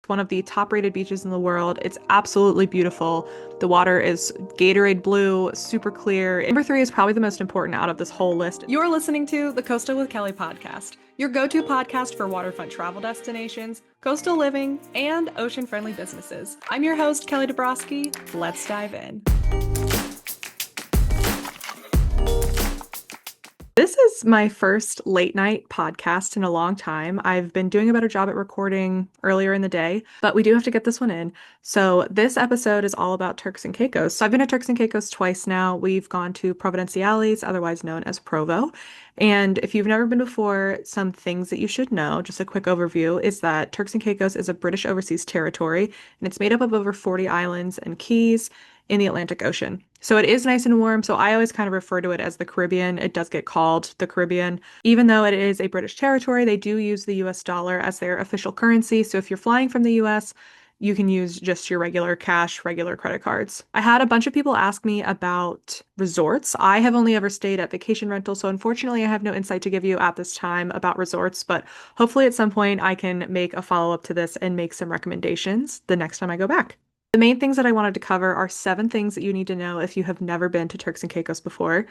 One of the top rated beaches in the world. It's absolutely beautiful. The water is Gatorade blue, super clear. Number three is probably the most important out of this whole list. You're listening to the Coastal with Kelly podcast, your go-to podcast for waterfront travel destinations, coastal living, and ocean-friendly businesses. I'm your host, Kelly Dabrowski. Let's dive in. This is my first late night podcast in a long time. I've been doing a better job at recording earlier in the day, but we do have to get this one in. So this episode is all about Turks and Caicos. So I've been to Turks and Caicos twice now. We've gone to Providenciales, otherwise known as Provo. And if you've never been before, some things that you should know, just a quick overview, is that Turks and Caicos is a British overseas territory, and it's made up of over 40 islands and keys in the Atlantic Ocean. So it is nice and warm. So I always kind of refer to it as the Caribbean. It does get called the Caribbean. Even though it is a British territory, they do use the US dollar as their official currency. So if you're flying from the US, you can use just your regular cash, regular credit cards. I had a bunch of people ask me about resorts. I have only ever stayed at vacation rentals, so unfortunately I have no insight to give you at this time about resorts, but hopefully at some point I can make a follow-up to this and make some recommendations the next time I go back. The main things that I wanted to cover are 7 things that you need to know if you have never been to Turks and Caicos before.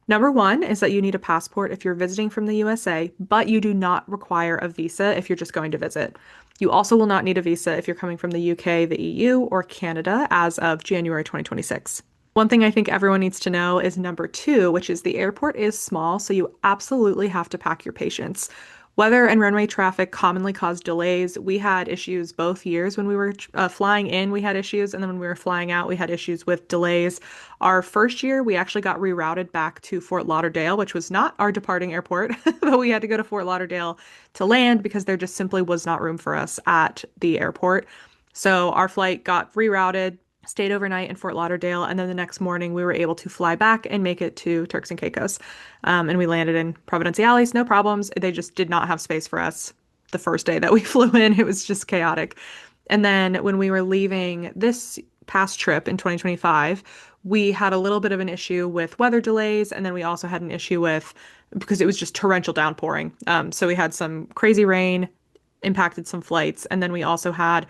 Number 1 is that you need a passport if you're visiting from the USA, but you do not require a visa if you're just going to visit. You also will not need a visa if you're coming from the UK, the EU, or Canada as of January 2026. One thing I think everyone needs to know is number 2, which is the airport is small, so you absolutely have to pack your patience. Weather and runway traffic commonly cause delays. We had issues both years. When we were flying in, we had issues, and then when we were flying out, we had issues with delays. Our first year, we actually got rerouted back to Fort Lauderdale, which was not our departing airport, but we had to go to Fort Lauderdale to land because there just simply was not room for us at the airport. So our flight got rerouted, stayed overnight in Fort Lauderdale, and then the next morning we were able to fly back and make it to Turks and Caicos. And we landed in Providenciales, no problems. They just did not have space for us the first day that we flew in. It was just chaotic. And then when we were leaving this past trip in 2025, we had a little bit of an issue with weather delays, and then we also had an issue with, because it was just torrential downpouring. So we had some crazy rain, impacted some flights, and then we also had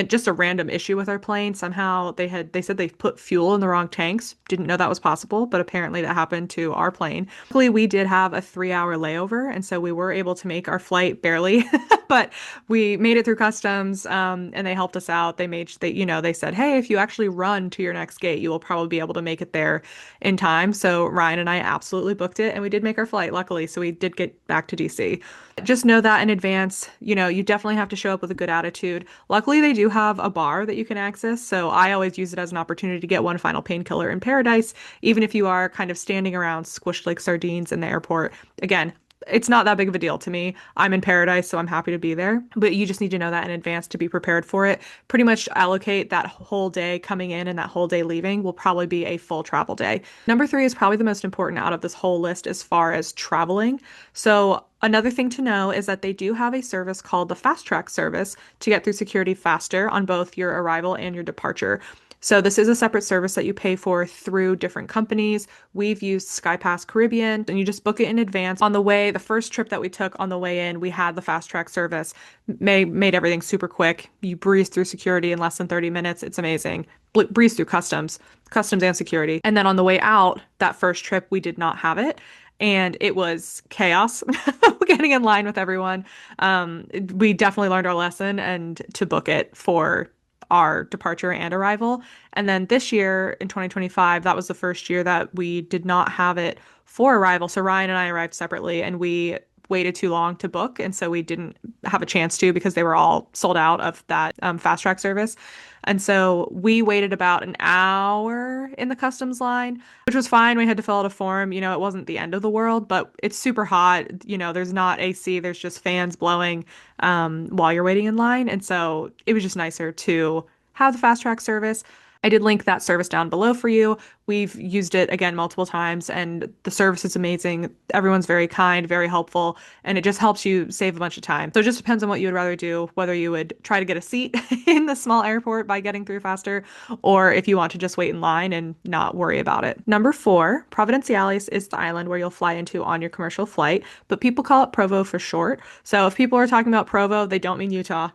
just a random issue with our plane. Somehow they said they put fuel in the wrong tanks. Didn't know that was possible, but apparently that happened to our plane. Luckily, we did have a 3-hour layover, and so we were able to make our flight barely, but we made it through customs, and they helped us out. They said, hey, if you actually run to your next gate, you will probably be able to make it there in time. So Ryan and I absolutely booked it, and we did make our flight, luckily. So we did get back to DC. Just know that in advance. You definitely have to show up with a good attitude. Luckily, they do have a bar that you can access, so I always use it as an opportunity to get one final painkiller in paradise, even if you are kind of standing around squished like sardines in the airport. Again, it's not that big of a deal to me. I'm in paradise, so I'm happy to be there. But you just need to know that in advance to be prepared for it. Pretty much allocate that whole day coming in and that whole day leaving will probably be a full travel day. Number 3 is probably the most important out of this whole list as far as traveling. So another thing to know is that they do have a service called the Fast Track service to get through security faster on both your arrival and your departure. So this is a separate service that you pay for through different companies. We've used SkyPass Caribbean, and you just book it in advance. On the way, the first trip that we took on the way in, we had the Fast Track service. Made everything super quick. You breeze through security in less than 30 minutes. It's amazing. Breeze through customs and security. And then on the way out, that first trip, we did not have it. And it was chaos getting in line with everyone. We definitely learned our lesson and to book it for our departure and arrival. And then this year in 2025, that was the first year that we did not have it for arrival. So Ryan and I arrived separately, and we waited too long to book. And so we didn't have a chance to because they were all sold out of that Fast Track service. And so we waited about an hour in the customs line, which was fine. We had to fill out a form. It wasn't the end of the world, but it's super hot. There's not AC, there's just fans blowing while you're waiting in line. And so it was just nicer to have the Fast Track service. I did link that service down below for you. We've used it again multiple times, and the service is amazing. Everyone's very kind, very helpful, and it just helps you save a bunch of time. So it just depends on what you would rather do, whether you would try to get a seat in the small airport by getting through faster, or if you want to just wait in line and not worry about it. Number four, Providenciales is the island where you'll fly into on your commercial flight, but people call it Provo for short. So if people are talking about Provo, they don't mean Utah.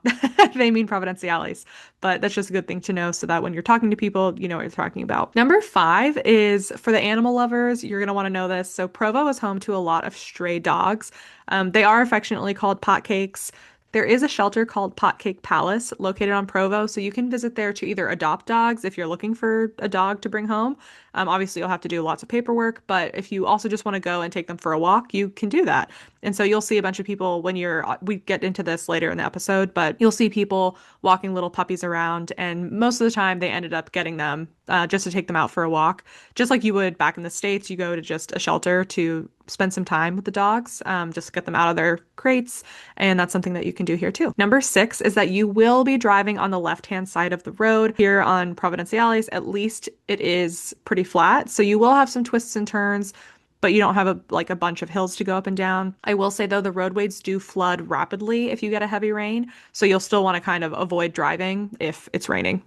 They mean Providenciales. But that's just a good thing to know so that when you're talking to people, you know what you're talking about. Number five is for the animal lovers, you're going to want to know this. So Provo is home to a lot of stray dogs. They are affectionately called potcakes. There is a shelter called Potcake Palace located on Provo, so you can visit there to either adopt dogs if you're looking for a dog to bring home. Obviously, you'll have to do lots of paperwork, but if you also just want to go and take them for a walk, you can do that. And so you'll see a bunch of people when we get into this later in the episode, but you'll see people walking little puppies around, and most of the time they ended up getting them just to take them out for a walk. Just like you would back in the States, you go to just a shelter to spend some time with the dogs, just get them out of their crates. And that's something that you can do here too. Number six is that you will be driving on the left-hand side of the road. Here on Providenciales, at least it is pretty flat. So you will have some twists and turns, but you don't have a bunch of hills to go up and down. I will say though, the roadways do flood rapidly if you get a heavy rain. So you'll still want to kind of avoid driving if it's raining.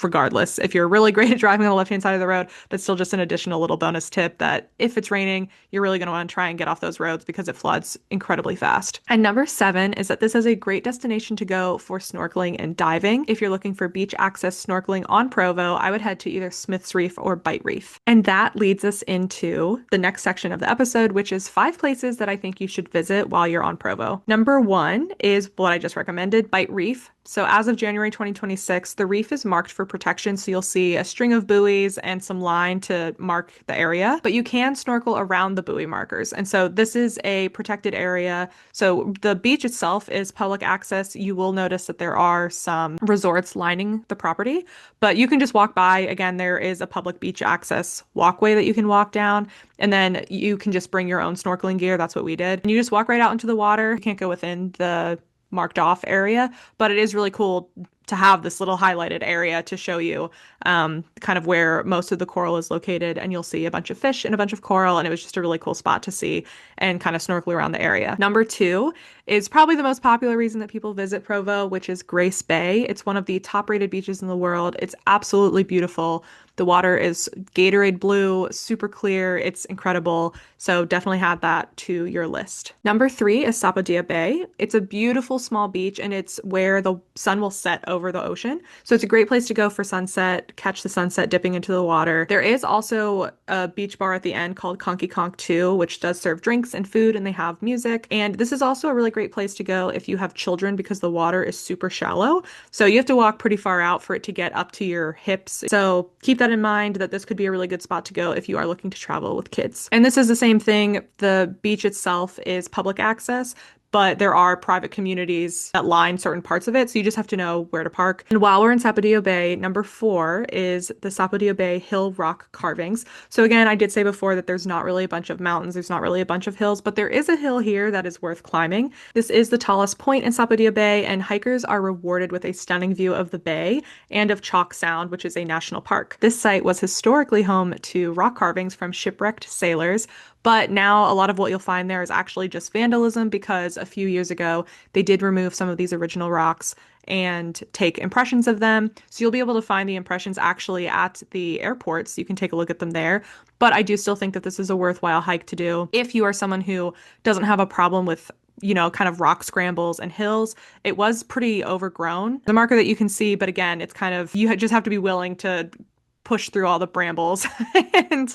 Regardless, if you're really great at driving on the left-hand side of the road, that's still just an additional little bonus tip that if it's raining, you're really going to want to try and get off those roads because it floods incredibly fast. And number seven is that this is a great destination to go for snorkeling and diving. If you're looking for beach access snorkeling on Provo, I would head to either Smith's Reef or Bite Reef. And that leads us into the next section of the episode, which is 5 places that I think you should visit while you're on Provo. Number 1 is what I just recommended, Bite Reef. So as of January 2026, the reef is marked for protection, so you'll see a string of buoys and some line to mark the area, but you can snorkel around the buoy markers. And so this is a protected area. So the beach itself is public access. You will notice that there are some resorts lining the property, but you can just walk by. Again, there is a public beach access walkway that you can walk down, and then you can just bring your own snorkeling gear. That's what we did. And you just walk right out into the water. You can't go within the marked off area, but it is really cool to have this little highlighted area to show you kind of where most of the coral is located, and you'll see a bunch of fish and a bunch of coral, and it was just a really cool spot to see and kind of snorkel around the area. Number 2 is probably the most popular reason that people visit Provo, which is Grace Bay. It's one of the top rated beaches in the world. It's absolutely beautiful. The water is Gatorade blue, super clear. It's incredible. So definitely add that to your list. Number 3 is Sapodilla Bay. It's a beautiful small beach, and it's where the sun will set over the ocean. So it's a great place to go for sunset, catch the sunset dipping into the water. There is also a beach bar at the end called Conky Conk 2, which does serve drinks and food, and they have music. And this is also a really great place to go if you have children because the water is super shallow. So you have to walk pretty far out for it to get up to your hips. So keep that in mind that this could be a really good spot to go if you are looking to travel with kids. And this is the same thing. The beach itself is public access, but there are private communities that line certain parts of it, so you just have to know where to park. And while we're in Sapodilla Bay, number 4 is the Sapodilla Bay Hill Rock Carvings. So again, I did say before that there's not really a bunch of mountains, there's not really a bunch of hills, but there is a hill here that is worth climbing. This is the tallest point in Sapodilla Bay, and hikers are rewarded with a stunning view of the bay and of Chalk Sound, which is a national park. This site was historically home to rock carvings from shipwrecked sailors, but now a lot of what you'll find there is actually just vandalism because a few years ago they did remove some of these original rocks and take impressions of them. So you'll be able to find the impressions actually at the airports. You can take a look at them there. But I do still think that this is a worthwhile hike to do if you are someone who doesn't have a problem with kind of rock scrambles and hills. It was pretty overgrown, the marker that you can see, but again, it's kind of, you just have to be willing to push through all the brambles and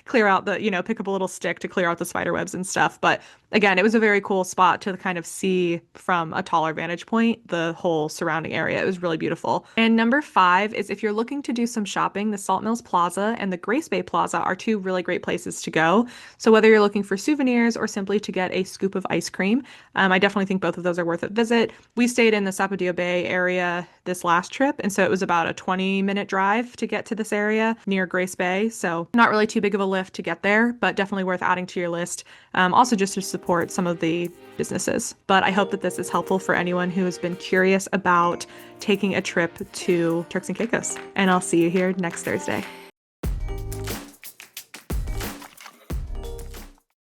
clear out the, pick up a little stick to clear out the spider webs and stuff. But again, it was a very cool spot to kind of see from a taller vantage point, the whole surrounding area. It was really beautiful. And number 5 is if you're looking to do some shopping, the Salt Mills Plaza and the Grace Bay Plaza are 2 really great places to go. So whether you're looking for souvenirs or simply to get a scoop of ice cream, I definitely think both of those are worth a visit. We stayed in the Sapodilla Bay area this last trip, and so it was about a 20-minute drive to get to this area near Grace Bay. So not really too big of a lift to get there, but definitely worth adding to your list. Also just to support some of the businesses. But I hope that this is helpful for anyone who has been curious about taking a trip to Turks and Caicos. And I'll see you here next Thursday.